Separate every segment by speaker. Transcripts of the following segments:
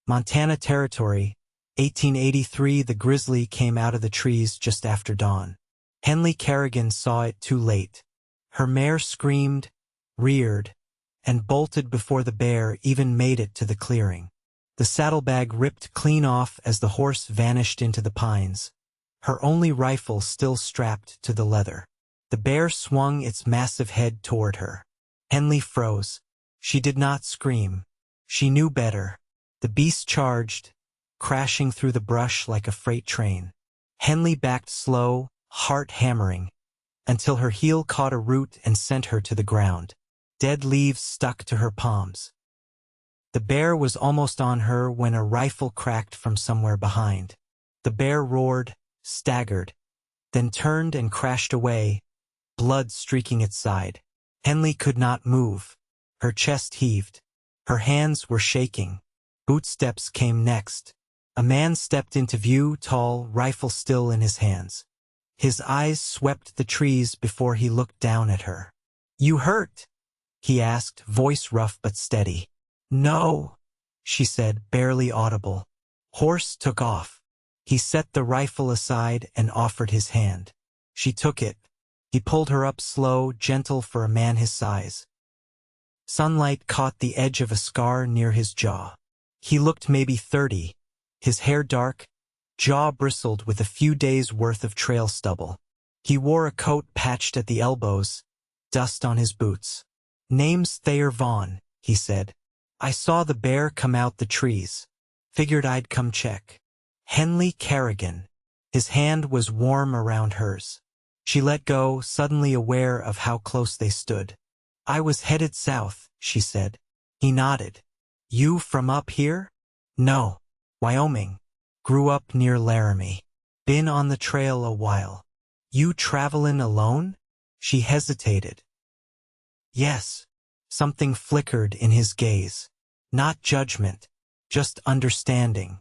Speaker 1: Montana Territory, 1883. The grizzly came out of the trees just after dawn. Henley Carrigan saw it too late. Her mare screamed, reared, and bolted before the bear even made it to the clearing. The saddlebag ripped clean off as the horse vanished into the pines, her only rifle still strapped to the leather. The bear swung its massive head toward her. Henley froze. She did not scream. She knew better. The beast charged, crashing through the brush like a freight train. Henley backed slow, heart hammering, until her heel caught a root and sent her to the ground. Dead leaves stuck to her palms. The bear was almost on her when a rifle cracked from somewhere behind. The bear roared, staggered, then turned and crashed away, blood streaking its side. Henley could not move. Her chest heaved. Her hands were shaking. Footsteps came next. A man stepped into view, tall, rifle still in his hands. His eyes swept the trees before he looked down at her. "You hurt?" he asked, voice rough but steady. "No," she said, barely audible. Horse took off. He set the rifle aside and offered his hand. She took it. He pulled her up slow, gentle for a man his size. Sunlight caught the edge of a scar near his jaw. He looked maybe 30, his hair dark, jaw bristled with a few days' worth of trail stubble. He wore a coat patched at the elbows, dust on his boots. "Name's Thayer Vaughn," he said. "I saw the bear come out the trees. Figured I'd come check." Henley Carrigan. His hand was warm around hers. She let go, suddenly aware of how close they stood. "I was headed south," she said. He nodded. "You from up here?" "No. Wyoming. Grew up near Laramie. Been on the trail a while." "You travelin' alone?" She hesitated. "Yes." Something flickered in his gaze. Not judgment, just understanding.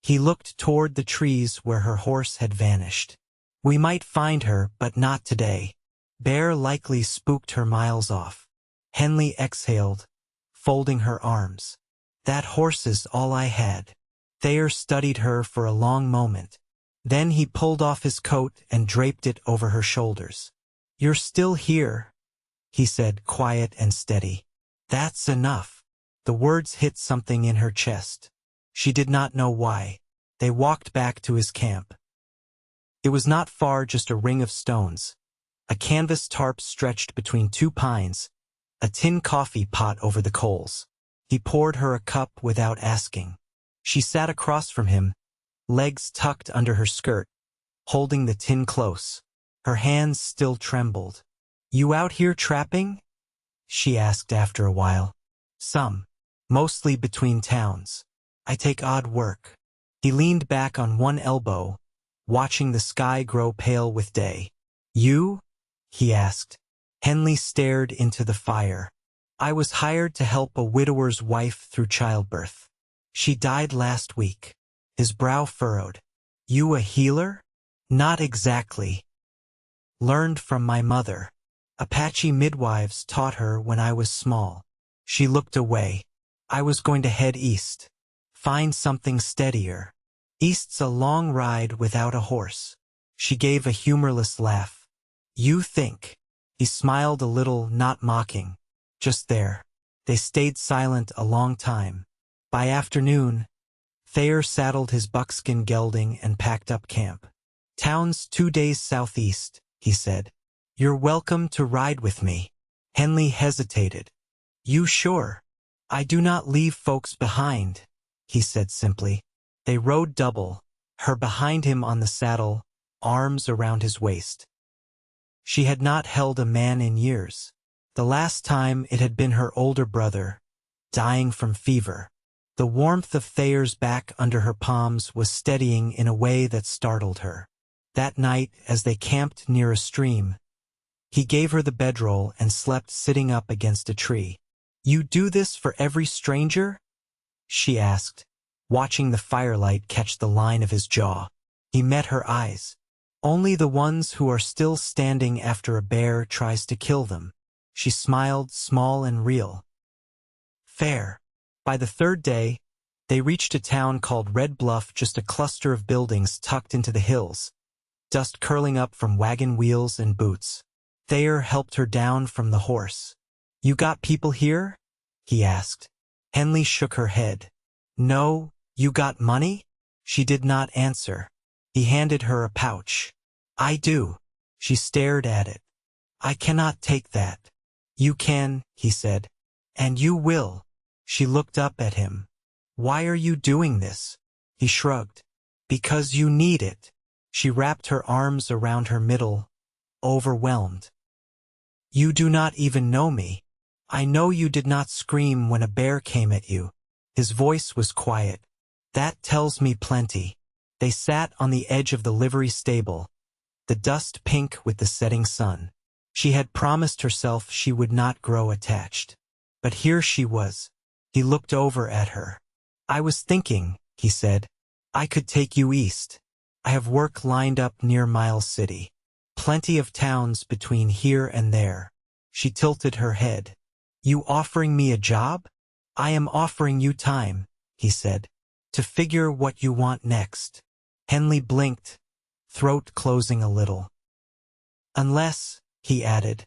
Speaker 1: He looked toward the trees where her horse had vanished. "We might find her, but not today. Bear likely spooked her miles off." Henley exhaled, folding her arms. "That horse's all I had." Thayer studied her for a long moment. Then he pulled off his coat and draped it over her shoulders. "You're still here," he said, quiet and steady. "That's enough." The words hit something in her chest. She did not know why. They walked back to his camp. It was not far, just a ring of stones. A canvas tarp stretched between two pines, a tin coffee pot over the coals. He poured her a cup without asking. She sat across from him, legs tucked under her skirt, holding the tin close. Her hands still trembled. "You out here trapping?" she asked after a while. "Some. Mostly between towns. I take odd work." He leaned back on one elbow, watching the sky grow pale with day. "You?" he asked. Henley stared into the fire. "I was hired to help a widower's wife through childbirth. She died last week." His brow furrowed. "You a healer?" "Not exactly. Learned from my mother. Apache midwives taught her when I was small." She looked away. "I was going to head east. Find something steadier. East's a long ride without a horse." She gave a humorless laugh. "You think." He smiled a little, not mocking. Just there. They stayed silent a long time. By afternoon, Thayer saddled his buckskin gelding and packed up camp. "Town's 2 days southeast," he said. "You're welcome to ride with me." Henley hesitated. "You sure?" "I do not leave folks behind," he said simply. They rode double, her behind him on the saddle, arms around his waist. She had not held a man in years. The last time it had been her older brother, dying from fever. The warmth of Thayer's back under her palms was steadying in a way that startled her. That night, as they camped near a stream, he gave her the bedroll and slept sitting up against a tree. "You do this for every stranger?" she asked, watching the firelight catch the line of his jaw. He met her eyes. "Only the ones who are still standing after a bear tries to kill them." She smiled, small and real. "Fair." By the third day, They reached a town called Red Bluff, just a cluster of buildings tucked into the hills, dust curling up from wagon wheels and boots. Thayer helped her down from the horse. "You got people here?" he asked. Henley shook her head. "No, you got money?" She did not answer. He handed her a pouch. "I do." She stared at it. "I cannot take that." "You can," he said. "And you will." She looked up at him. "Why are you doing this?" He shrugged. "Because you need it." She wrapped her arms around her middle, overwhelmed. "You do not even know me. I know you did not scream when a bear came at you." His voice was quiet. "That tells me plenty." They sat on the edge of the livery stable, the dust pink with the setting sun. She had promised herself she would not grow attached. But here she was. He looked over at her. "I was thinking," he said, "I could take you east. I have work lined up near Miles City. Plenty of towns between here and there." She tilted her head. "You offering me a job?" "I am offering you time," he said, "to figure what you want next." Henley blinked, throat closing a little. "Unless," he added,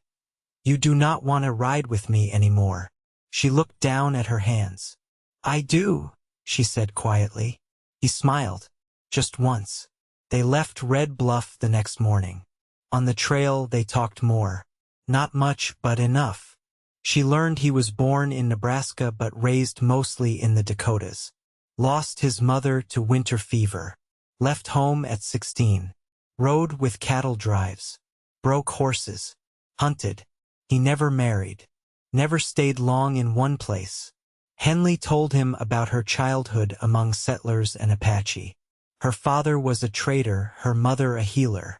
Speaker 1: "you do not want to ride with me anymore." She looked down at her hands. "I do," she said quietly. He smiled. "Just once." They left Red Bluff the next morning. On the trail they talked more. Not much, but enough. She learned he was born in Nebraska but raised mostly in the Dakotas. Lost his mother to winter fever. Left home at 16. Rode with cattle drives. Broke horses. Hunted. He never married. Never stayed long in one place. Henley told him about her childhood among settlers and Apache. Her father was a trader, her mother a healer.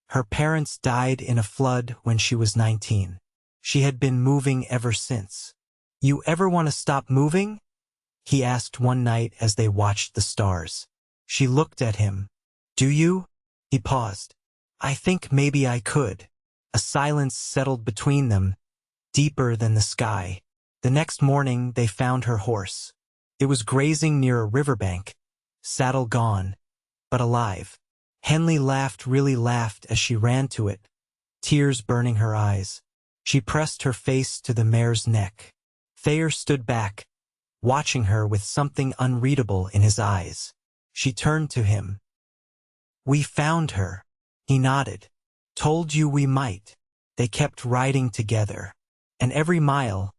Speaker 1: Her parents died in a flood when she was 19. She had been moving ever since. "You ever want to stop moving?" he asked one night as they watched the stars. She looked at him. "Do you?" He paused. "I think maybe I could." A silence settled between them, deeper than the sky. The next morning they found her horse. It was grazing near a riverbank, saddle gone, but alive. Henley laughed, really laughed, as she ran to it, tears burning her eyes. She pressed her face to the mare's neck. Thayer stood back, watching her with something unreadable in his eyes. She turned to him. "We found her." He nodded. "Told you we might." They kept riding together. And every mile,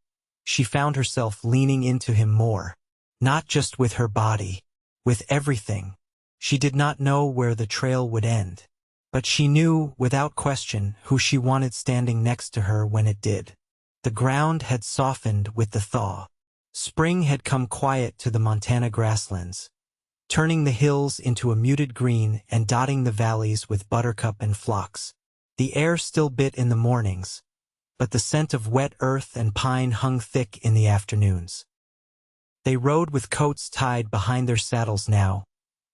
Speaker 1: she found herself leaning into him more. Not just with her body, with everything. She did not know where the trail would end. But she knew, without question, who she wanted standing next to her when it did. The ground had softened with the thaw. Spring had come quiet to the Montana grasslands, turning the hills into a muted green and dotting the valleys with buttercup and phlox. The air still bit in the mornings, but the scent of wet earth and pine hung thick in the afternoons. They rode with coats tied behind their saddles now,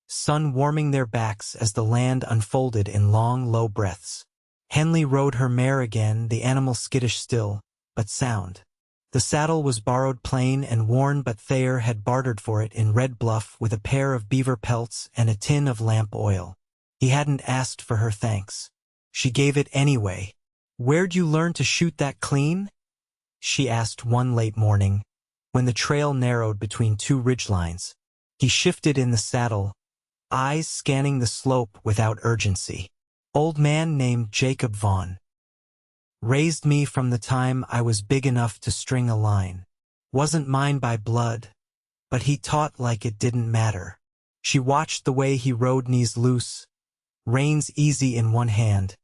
Speaker 1: sun warming their backs as the land unfolded in long, low breaths. Henley rode her mare again, the animal skittish still, but sound. The saddle was borrowed plain and worn, but Thayer had bartered for it in Red Bluff with a pair of beaver pelts and a tin of lamp oil. He hadn't asked for her thanks. She gave it anyway. "Where'd you learn to shoot that clean?" she asked one late morning, when the trail narrowed between two ridgelines. He shifted in the saddle, eyes scanning the slope without urgency. "Old man named Jacob Vaughn. Raised me from the time I was big enough to string a line. Wasn't mine by blood, but he taught like it didn't matter." She watched the way he rode, knees loose, reins easy in one hand,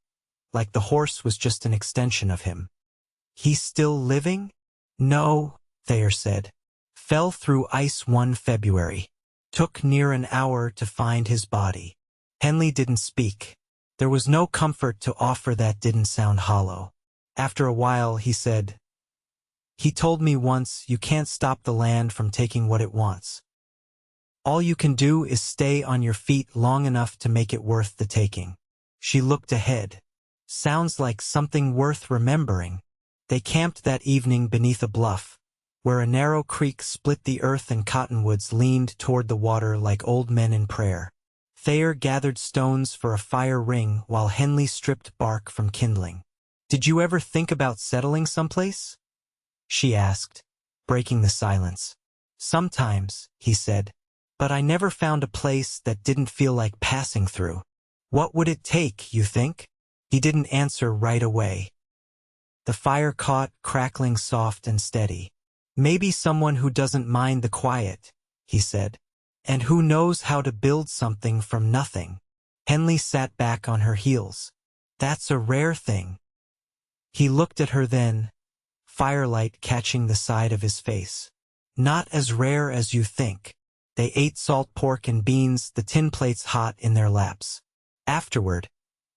Speaker 1: like the horse was just an extension of him. "He's still living?" "No," Thayer said. "Fell through ice one February. Took near an hour to find his body." Henley didn't speak. There was no comfort to offer that didn't sound hollow. After a while he said, "He told me once, you can't stop the land from taking what it wants. All you can do is stay on your feet long enough to make it worth the taking." She looked ahead. "Sounds like something worth remembering." They camped that evening beneath a bluff, where a narrow creek split the earth and cottonwoods leaned toward the water like old men in prayer. Thayer gathered stones for a fire ring while Henley stripped bark from kindling. "Did you ever think about settling someplace?" she asked, breaking the silence. "Sometimes," he said, "but I never found a place that didn't feel like passing through." "What would it take, you think?" He didn't answer right away. The fire caught, crackling soft and steady. "Maybe someone who doesn't mind the quiet," he said, "and who knows how to build something from nothing." Henley sat back on her heels. "That's a rare thing." He looked at her then, firelight catching the side of his face. "Not as rare as you think." They ate salt pork and beans, the tin plates hot in their laps. Afterward,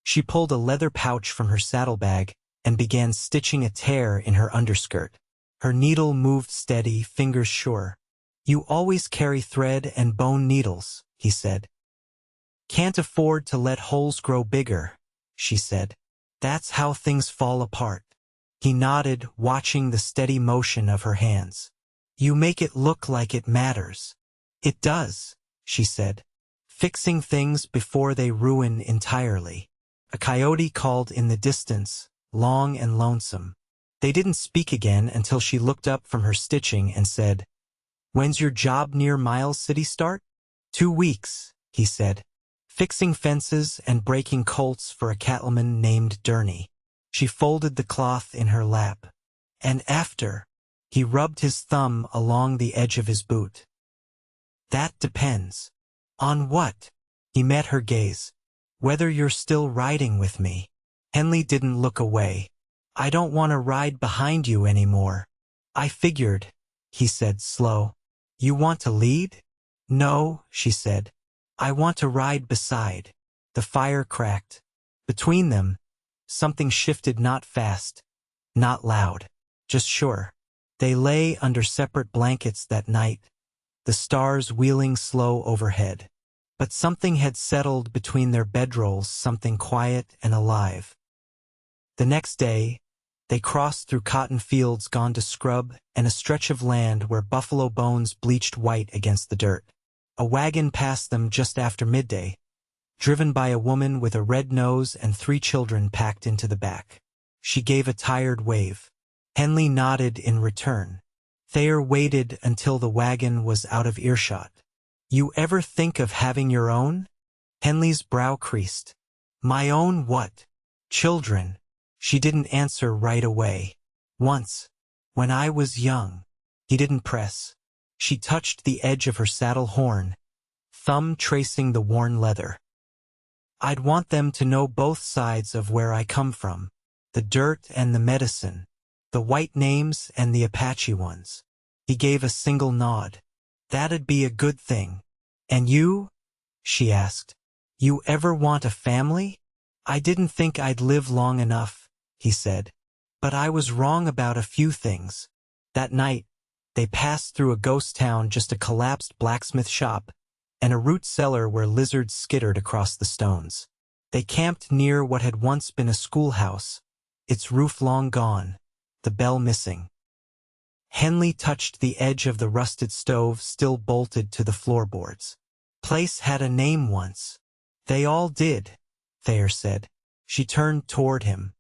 Speaker 1: she pulled a leather pouch from her saddlebag and began stitching a tear in her underskirt. Her needle moved steady, fingers sure. "You always carry thread and bone needles," he said. "Can't afford to let holes grow bigger," she said. "That's how things fall apart." He nodded, watching the steady motion of her hands. "You make it look like it matters." "It does," she said. "Fixing things before they ruin entirely." A coyote called in the distance, long and lonesome. They didn't speak again until she looked up from her stitching and said, "When's your job near Miles City start?" 2 weeks, he said. "Fixing fences and breaking colts for a cattleman named Durney." She folded the cloth in her lap. "And after?" He rubbed his thumb along the edge of his boot. "That depends." "On what?" He met her gaze. "Whether you're still riding with me." Henley didn't look away. "I don't want to ride behind you anymore." "I figured," he said, slow. "You want to lead?" "No," she said. "I want to ride beside." The fire cracked. Between them, something shifted, not fast, not loud, just sure. They lay under separate blankets that night, the stars wheeling slow overhead. But something had settled between their bedrolls, something quiet and alive. The next day, they crossed through cotton fields gone to scrub and a stretch of land where buffalo bones bleached white against the dirt. A wagon passed them just after midday, driven by a woman with a red nose and 3 children packed into the back. She gave a tired wave. Henley nodded in return. Thayer waited until the wagon was out of earshot. "You ever think of having your own?" Henley's brow creased. "My own what?" "Children." She didn't answer right away. "Once, when I was young." He didn't press. She touched the edge of her saddle horn, thumb tracing the worn leather. "I'd want them to know both sides of where I come from, the dirt and the medicine, the white names and the Apache ones." He gave a single nod. "That'd be a good thing." "And you?" she asked. "You ever want a family?" "I didn't think I'd live long enough," he said. "But I was wrong about a few things." That night, they passed through a ghost town, just a collapsed blacksmith shop, and a root cellar where lizards skittered across the stones. They camped near what had once been a schoolhouse, its roof long gone, the bell missing. Henley touched the edge of the rusted stove still bolted to the floorboards. "Place had a name once." "They all did," Thayer said. She turned toward him.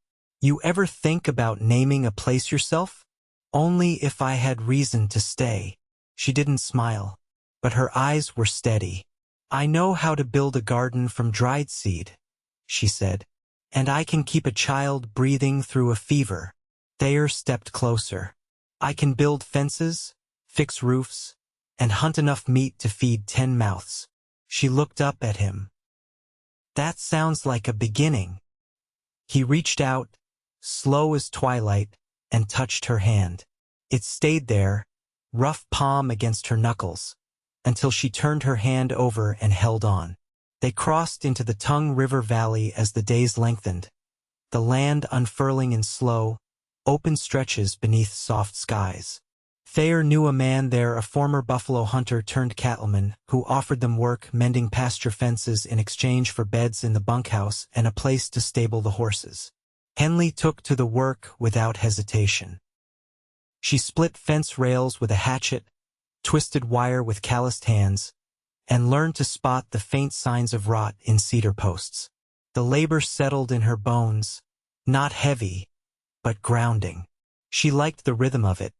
Speaker 1: "You ever think about naming a place yourself?" "Only if I had reason to stay." She didn't smile, but her eyes were steady. "I know how to build a garden from dried seed," she said. "And I can keep a child breathing through a fever." Thayer stepped closer. "I can build fences, fix roofs, and hunt enough meat to feed 10 mouths." She looked up at him. "That sounds like a beginning." He reached out, slow as twilight, and touched her hand. It stayed there, rough palm against her knuckles, until she turned her hand over and held on. They crossed into the Tongue River Valley as the days lengthened, the land unfurling in slow, open stretches beneath soft skies. Thayer knew a man there, a former buffalo hunter turned cattleman, who offered them work mending pasture fences in exchange for beds in the bunkhouse and a place to stable the horses. Henley took to the work without hesitation. She split fence rails with a hatchet, twisted wire with calloused hands, and learned to spot the faint signs of rot in cedar posts. The labor settled in her bones, not heavy, but grounding. She liked the rhythm of it,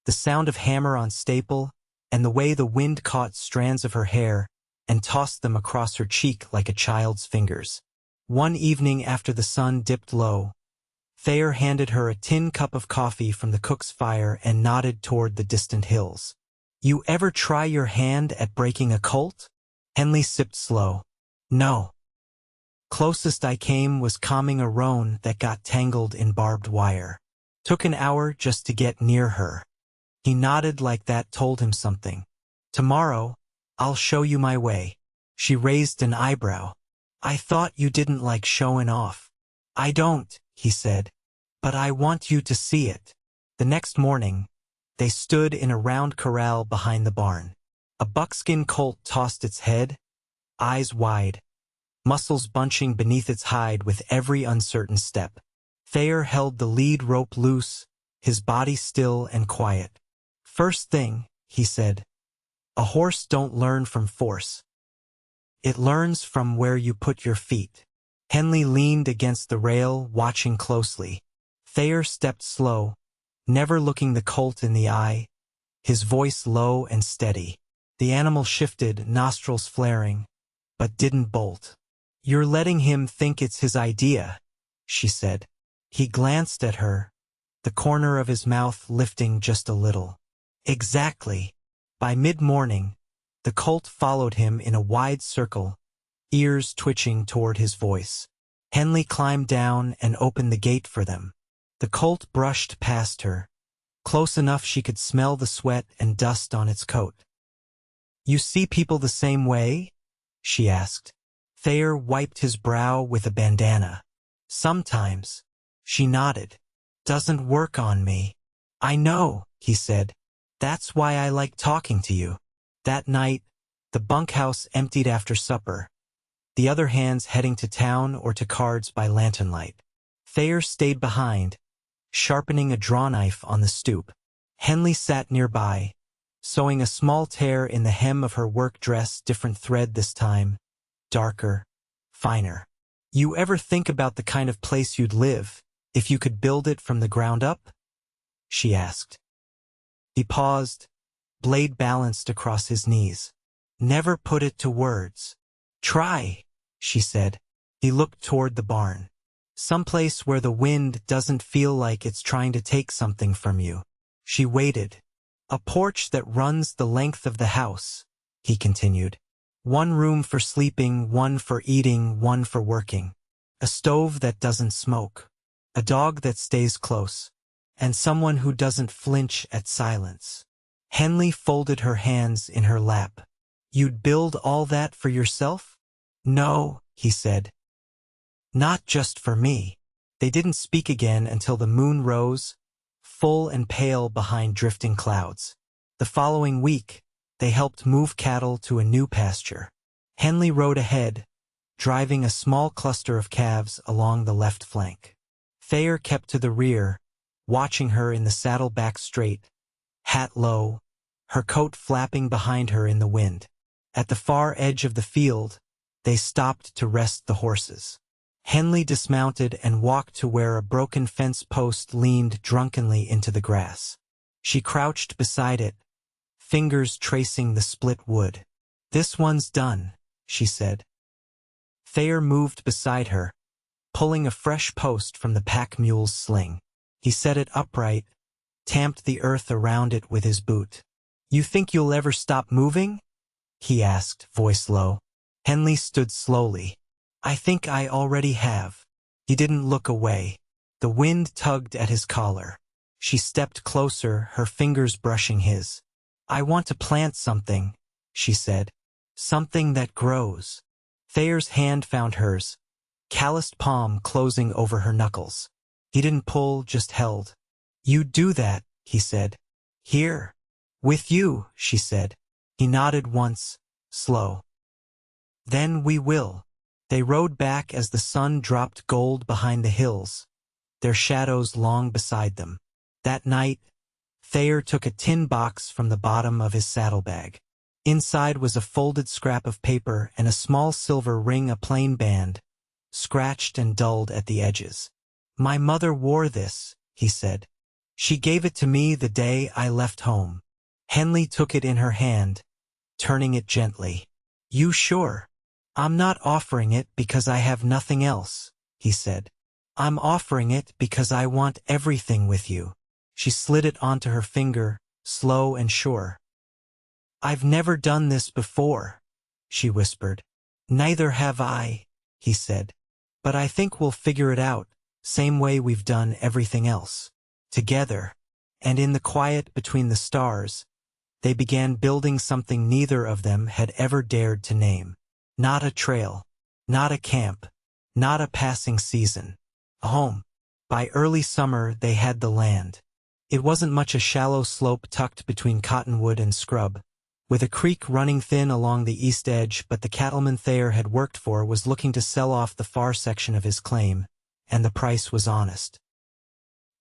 Speaker 1: the sound of hammer on staple, and the way the wind caught strands of her hair and tossed them across her cheek like a child's fingers. One evening after the sun dipped low, Thayer handed her a tin cup of coffee from the cook's fire and nodded toward the distant hills. "You ever try your hand at breaking a colt?" Henley sipped slow. "No. Closest I came was calming a roan that got tangled in barbed wire. Took an hour just to get near her." He nodded like that told him something. "Tomorrow, I'll show you my way." She raised an eyebrow. "I thought you didn't like showing off." "I don't," he said, "but I want you to see it." The next morning, they stood in a round corral behind the barn. A buckskin colt tossed its head, eyes wide, muscles bunching beneath its hide with every uncertain step. Thayer held the lead rope loose, his body still and quiet. "First thing," he said, "a horse don't learn from force. It learns from where you put your feet." Henley leaned against the rail, watching closely. Thayer stepped slow, never looking the colt in the eye, his voice low and steady. The animal shifted, nostrils flaring, but didn't bolt. "You're letting him think it's his idea," she said. He glanced at her, the corner of his mouth lifting just a little. "Exactly." By mid-morning, the colt followed him in a wide circle, ears twitching toward his voice. Henley climbed down and opened the gate for them. The colt brushed past her, close enough she could smell the sweat and dust on its coat. "You see people the same way?" she asked. Thayer wiped his brow with a bandana. "Sometimes." She nodded. "Doesn't work on me." "I know," he said. "That's why I like talking to you." That night, the bunkhouse emptied after supper, the other hands heading to town or to cards by lantern light. Thayer stayed behind, sharpening a draw knife on the stoop. Henley sat nearby, sewing a small tear in the hem of her work dress, different thread this time, darker, finer. "You ever think about the kind of place you'd live if you could build it from the ground up?" she asked. He paused, blade balanced across his knees. "Never put it to words." "Try," she said. He looked toward the barn. "Someplace where the wind doesn't feel like it's trying to take something from you." She waited. "A porch that runs the length of the house," he continued. "One room for sleeping, one for eating, one for working. A stove that doesn't smoke. A dog that stays close. And someone who doesn't flinch at silence." Henley folded her hands in her lap. "You'd build all that for yourself?" "No," he said. "Not just for me." They didn't speak again until the moon rose, full and pale behind drifting clouds. The following week, they helped move cattle to a new pasture. Henley rode ahead, driving a small cluster of calves along the left flank. Thayer kept to the rear, watching her in the saddle back straight, hat low, her coat flapping behind her in the wind. At the far edge of the field, they stopped to rest the horses. Henley dismounted and walked to where a broken fence post leaned drunkenly into the grass. She crouched beside it, fingers tracing the split wood. "This one's done," she said. Thayer moved beside her, pulling a fresh post from the pack mule's sling. He set it upright, tamped the earth around it with his boot. "You think you'll ever stop moving?" he asked, voice low. Henley stood slowly. "I think I already have." He didn't look away. The wind tugged at his collar. She stepped closer, her fingers brushing his. "I want to plant something," she said. "Something that grows." Thayer's hand found hers, calloused palm closing over her knuckles. He didn't pull, just held. "You do that," he said. "Here." "With you," she said. He nodded once, slow. "Then we will." They rode back as the sun dropped gold behind the hills, their shadows long beside them. That night, Thayer took a tin box from the bottom of his saddlebag. Inside was a folded scrap of paper and a small silver ring, a plain band, scratched and dulled at the edges. "My mother wore this," he said. "She gave it to me the day I left home." Henley took it in her hand, turning it gently. "You sure?" "I'm not offering it because I have nothing else," he said. "I'm offering it because I want everything with you." She slid it onto her finger, slow and sure. "I've never done this before," she whispered. "Neither have I," he said. "But I think we'll figure it out, same way we've done everything else. Together." And in the quiet between the stars, they began building something neither of them had ever dared to name. Not a trail, not a camp, not a passing season. A home. By early summer they had the land. It wasn't much, a shallow slope tucked between cottonwood and scrub, with a creek running thin along the east edge, but the cattleman Thayer had worked for was looking to sell off the far section of his claim, and the price was honest.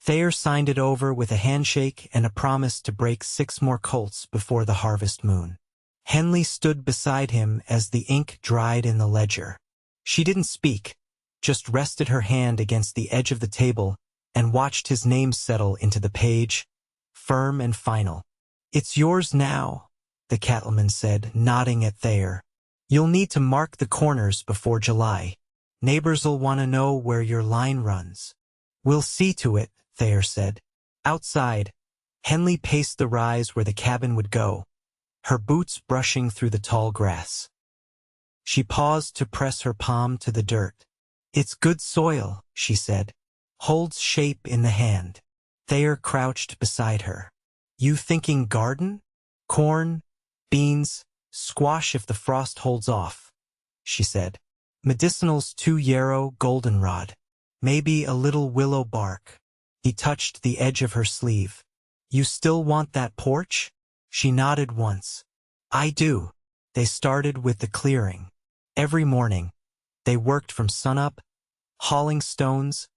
Speaker 1: Thayer signed it over with a handshake and a promise to break 6 more colts before the harvest moon. Henley stood beside him as the ink dried in the ledger. She didn't speak, just rested her hand against the edge of the table and watched his name settle into the page, firm and final. "It's yours now," the cattleman said, nodding at Thayer. "You'll need to mark the corners before July. Neighbors'll want to know where your line runs." "We'll see to it," Thayer said. Outside, Henley paced the rise where the cabin would go, her boots brushing through the tall grass. She paused to press her palm to the dirt. "It's good soil," she said. "Holds shape in the hand." Thayer crouched beside her. "You thinking garden? Corn, beans, squash if the frost holds off," she said. "Medicinals, 2 yarrow, goldenrod. Maybe a little willow bark." He touched the edge of her sleeve. "You still want that porch?" She nodded once. "I do." They started with the clearing. Every morning, they worked from sunup, hauling stones,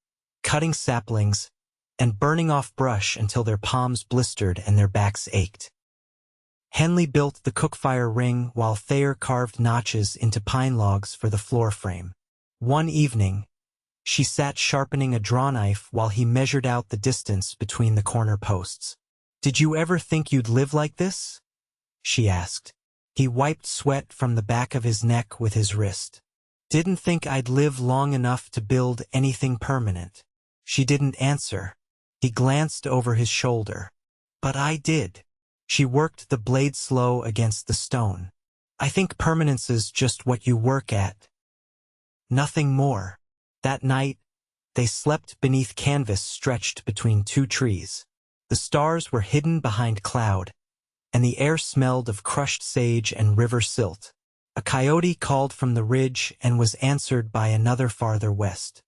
Speaker 1: cutting saplings, and burning off brush until their palms blistered and their backs ached. Henley built the cook-fire ring while Thayer carved notches into pine logs for the floor frame. One evening, she sat sharpening a draw-knife while he measured out the distance between the corner posts. "Did you ever think you'd live like this?" she asked. He wiped sweat from the back of his neck with his wrist. "Didn't think I'd live long enough to build anything permanent." She didn't answer. He glanced over his shoulder. "But I did." She worked the blade slow against the stone. "I think permanence's just what you work at. Nothing more." That night, they slept beneath canvas stretched between 2 trees. The stars were hidden behind cloud, and the air smelled of crushed sage and river silt. A coyote called from the ridge and was answered by another farther west.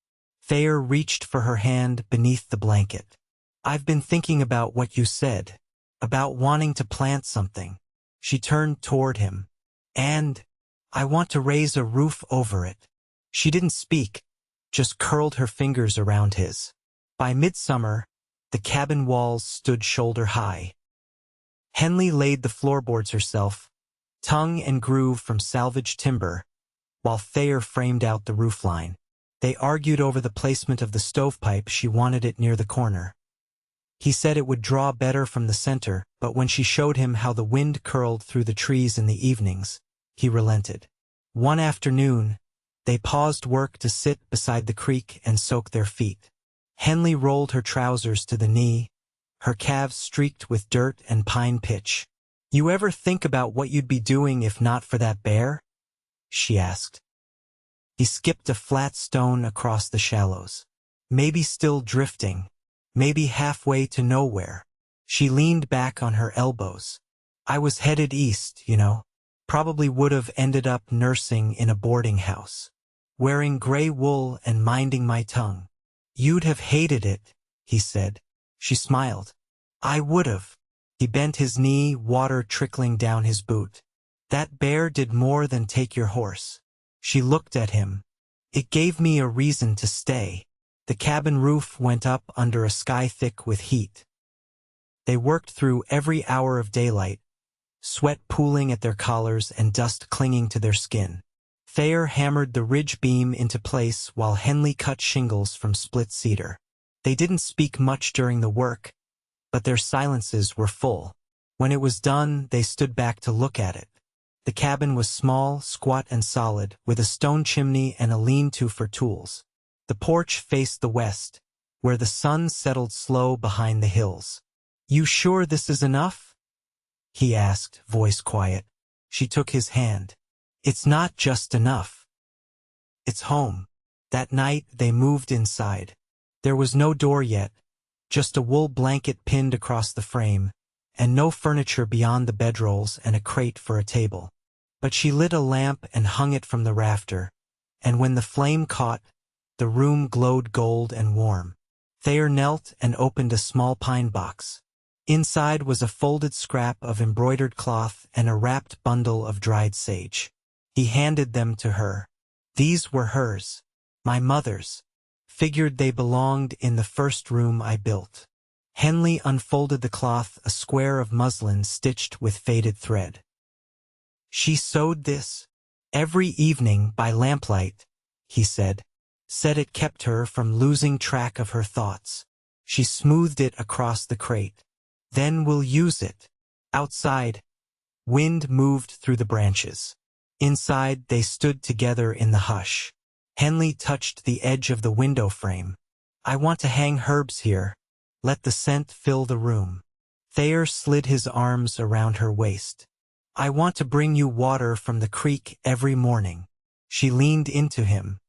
Speaker 1: Thayer reached for her hand beneath the blanket. "I've been thinking about what you said, about wanting to plant something." She turned toward him. "And I want to raise a roof over it." She didn't speak, just curled her fingers around his. By midsummer, the cabin walls stood shoulder high. Henley laid the floorboards herself, tongue and groove from salvaged timber, while Thayer framed out the roofline. They argued over the placement of the stovepipe. She wanted it near the corner. He said it would draw better from the center, but when she showed him how the wind curled through the trees in the evenings, he relented. One afternoon, they paused work to sit beside the creek and soak their feet. Henley rolled her trousers to the knee, her calves streaked with dirt and pine pitch. "You ever think about what you'd be doing if not for that bear?" she asked. He skipped a flat stone across the shallows. "Maybe still drifting, maybe halfway to nowhere." She leaned back on her elbows. "I was headed east, you know. Probably would have ended up nursing in a boarding house, wearing gray wool and minding my tongue." "You'd have hated it," he said. She smiled. "I would have." He bent his knee, water trickling down his boot. "That bear did more than take your horse." She looked at him. "It gave me a reason to stay." The cabin roof went up under a sky thick with heat. They worked through every hour of daylight, sweat pooling at their collars and dust clinging to their skin. Thayer hammered the ridge beam into place while Henley cut shingles from split cedar. They didn't speak much during the work, but their silences were full. When it was done, they stood back to look at it. The cabin was small, squat and solid, with a stone chimney and a lean-to for tools. The porch faced the west, where the sun settled slow behind the hills. "You sure this is enough?" he asked, voice quiet. She took his hand. "It's not just enough. It's home." That night they moved inside. There was no door yet, just a wool blanket pinned across the frame, and no furniture beyond the bedrolls and a crate for a table. But she lit a lamp and hung it from the rafter, and when the flame caught, the room glowed gold and warm. Thayer knelt and opened a small pine box. Inside was a folded scrap of embroidered cloth and a wrapped bundle of dried sage. He handed them to her. "These were hers, my mother's. Figured they belonged in the first room I built." Henley unfolded the cloth, a square of muslin stitched with faded thread. "She sewed this every evening by lamplight," he said. "Said it kept her from losing track of her thoughts." She smoothed it across the crate. "Then we'll use it." Outside, wind moved through the branches. Inside, they stood together in the hush. Henley touched the edge of the window frame. "I want to hang herbs here. Let the scent fill the room." Thayer slid his arms around her waist. "I want to bring you water from the creek every morning." She leaned into him.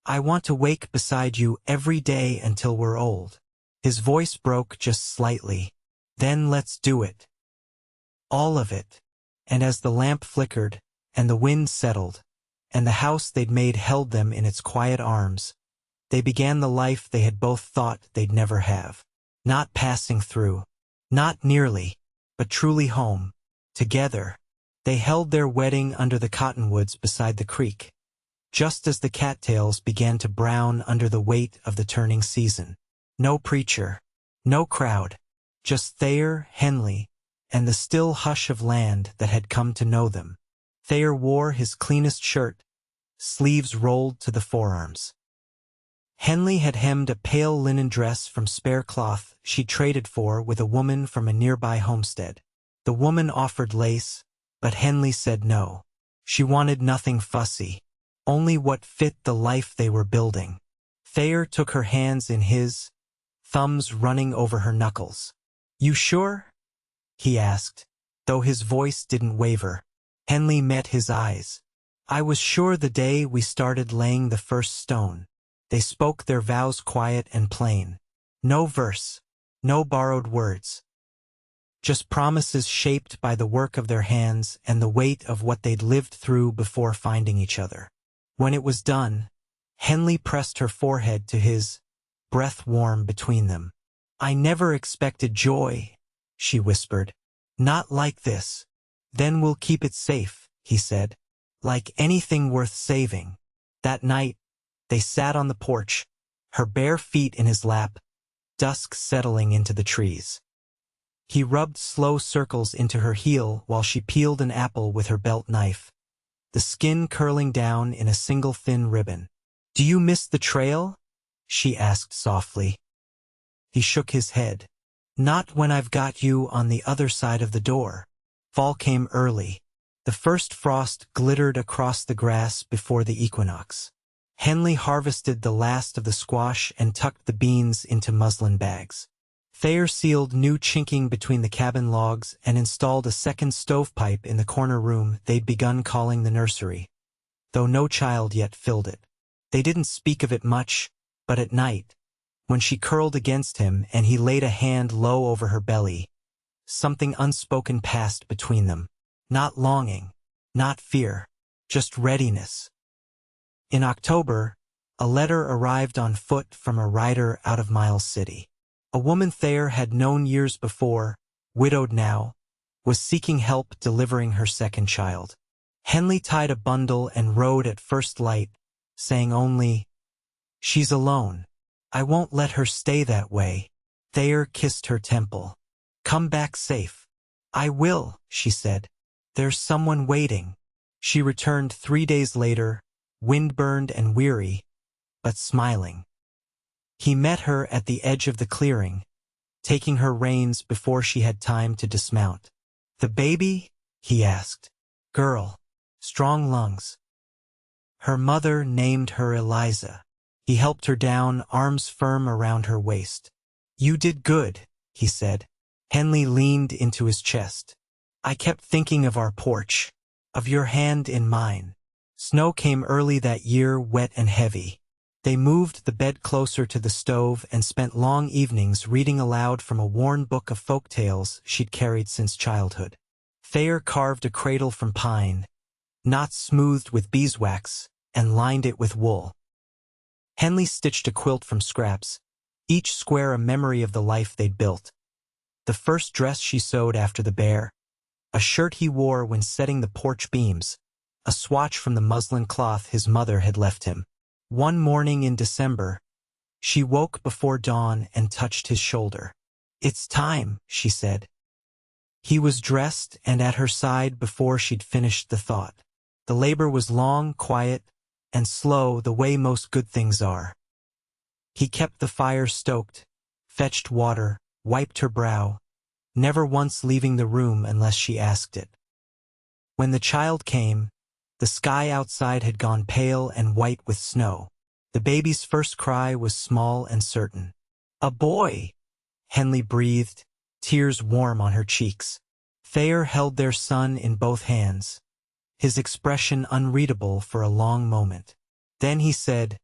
Speaker 1: "I want to wake beside you every day until we're old." His voice broke just slightly. "Then let's do it. All of it." And as the lamp flickered, and the wind settled, and the house they'd made held them in its quiet arms, they began the life they had both thought they'd never have. Not passing through. Not nearly, but truly home. Together. They held their wedding under the cottonwoods beside the creek, just as the cattails began to brown under the weight of the turning season. No preacher. No crowd. Just Thayer, Henley, and the still hush of land that had come to know them. Thayer wore his cleanest shirt, sleeves rolled to the forearms. Henley had hemmed a pale linen dress from spare cloth she traded for with a woman from a nearby homestead. The woman offered lace, but Henley said no. She wanted nothing fussy, only what fit the life they were building. Thayer took her hands in his, thumbs running over her knuckles. "You sure?" he asked, though his voice didn't waver. Henley met his eyes. "I was sure the day we started laying the first stone." They spoke their vows quiet and plain. No verse, no borrowed words. Just promises shaped by the work of their hands and the weight of what they'd lived through before finding each other. When it was done, Henley pressed her forehead to his, breath warm between them. "I never expected joy," she whispered. "Not like this." "Then we'll keep it safe," he said. "Like anything worth saving." That night, they sat on the porch, her bare feet in his lap, dusk settling into the trees. He rubbed slow circles into her heel while she peeled an apple with her belt knife, the skin curling down in a single thin ribbon. "Do you miss the trail?" she asked softly. He shook his head. "Not when I've got you on the other side of the door." Fall came early. The first frost glittered across the grass before the equinox. Henley harvested the last of the squash and tucked the beans into muslin bags. Thayer sealed new chinking between the cabin logs and installed a second stovepipe in the corner room they'd begun calling the nursery, though no child yet filled it. They didn't speak of it much, but at night, when she curled against him and he laid a hand low over her belly, something unspoken passed between them. Not longing, not fear, just readiness. In October, a letter arrived on foot from a rider out of Miles City. A woman Thayer had known years before, widowed now, was seeking help delivering her second child. Henley tied a bundle and rode at first light, saying only, "She's alone. I won't let her stay that way." Thayer kissed her temple. Come back safe. I will, she said. There's someone waiting. She returned 3 days later, windburned and weary, but smiling. He met her at the edge of the clearing, taking her reins before she had time to dismount. The baby? He asked. Girl. Strong lungs. Her mother named her Eliza. He helped her down, arms firm around her waist. You did good, he said. Henley leaned into his chest. I kept thinking of our porch, of your hand in mine. Snow came early that year, wet and heavy. They moved the bed closer to the stove and spent long evenings reading aloud from a worn book of folk tales she'd carried since childhood. Thayer carved a cradle from pine, knots smoothed with beeswax, and lined it with wool. Henley stitched a quilt from scraps, each square a memory of the life they'd built. The first dress she sewed after the bear, a shirt he wore when setting the porch beams, a swatch from the muslin cloth his mother had left him. One morning in December, she woke before dawn and touched his shoulder. It's time, she said. He was dressed and at her side before she'd finished the thought. The labor was long, quiet, and slow, the way most good things are. He kept the fire stoked, fetched water, wiped her brow, never once leaving the room unless she asked it. When the child came, the sky outside had gone pale and white with snow. The baby's first cry was small and certain. A boy! Henley breathed, tears warm on her cheeks. Thayer held their son in both hands, his expression unreadable for a long moment. Then he said,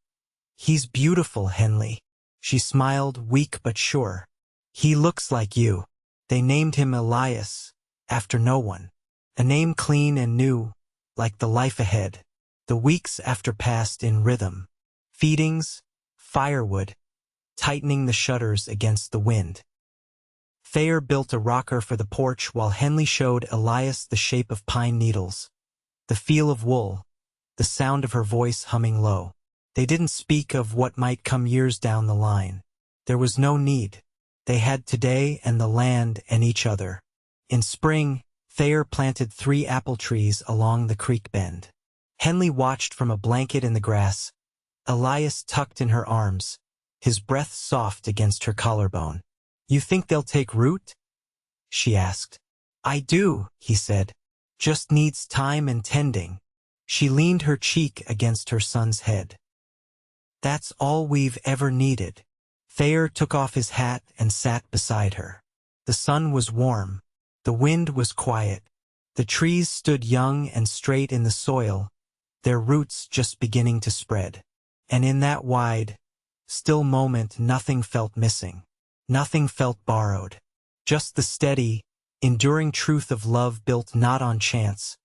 Speaker 1: He's beautiful, Henley. She smiled, weak but sure. He looks like you. They named him Elias, after no one. A name clean and new, like the life ahead. The weeks after passed in rhythm. Feedings, firewood, tightening the shutters against the wind. Thayer built a rocker for the porch while Henley showed Elias the shape of pine needles, the feel of wool, the sound of her voice humming low. They didn't speak of what might come years down the line. There was no need. They had today and the land and each other. In spring, Thayer planted 3 apple trees along the creek bend. Henley watched from a blanket in the grass, Elias tucked in her arms, his breath soft against her collarbone. You think they'll take root? She asked. I do, he said. Just needs time and tending. She leaned her cheek against her son's head. That's all we've ever needed. Thayer took off his hat and sat beside her. The sun was warm. The wind was quiet. The trees stood young and straight in the soil, their roots just beginning to spread. And in that wide, still moment nothing felt missing. Nothing felt borrowed. Just the steady, enduring truth of love built not on chance,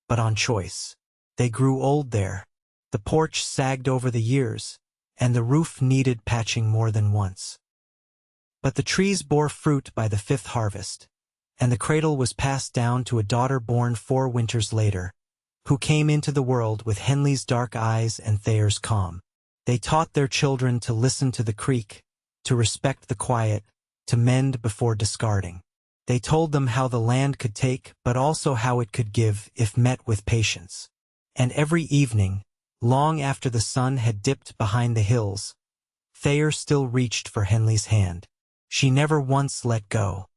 Speaker 1: but on choice. They grew old there. The porch sagged over the years, and the roof needed patching more than once. But the trees bore fruit by the 5th harvest, and the cradle was passed down to a daughter born 4 winters later, who came into the world with Henley's dark eyes and Thayer's calm. They taught their children to listen to the creek, to respect the quiet, to mend before discarding. They told them how the land could take, but also how it could give if met with patience. And every evening, long after the sun had dipped behind the hills, Thayer still reached for Henley's hand. She never once let go.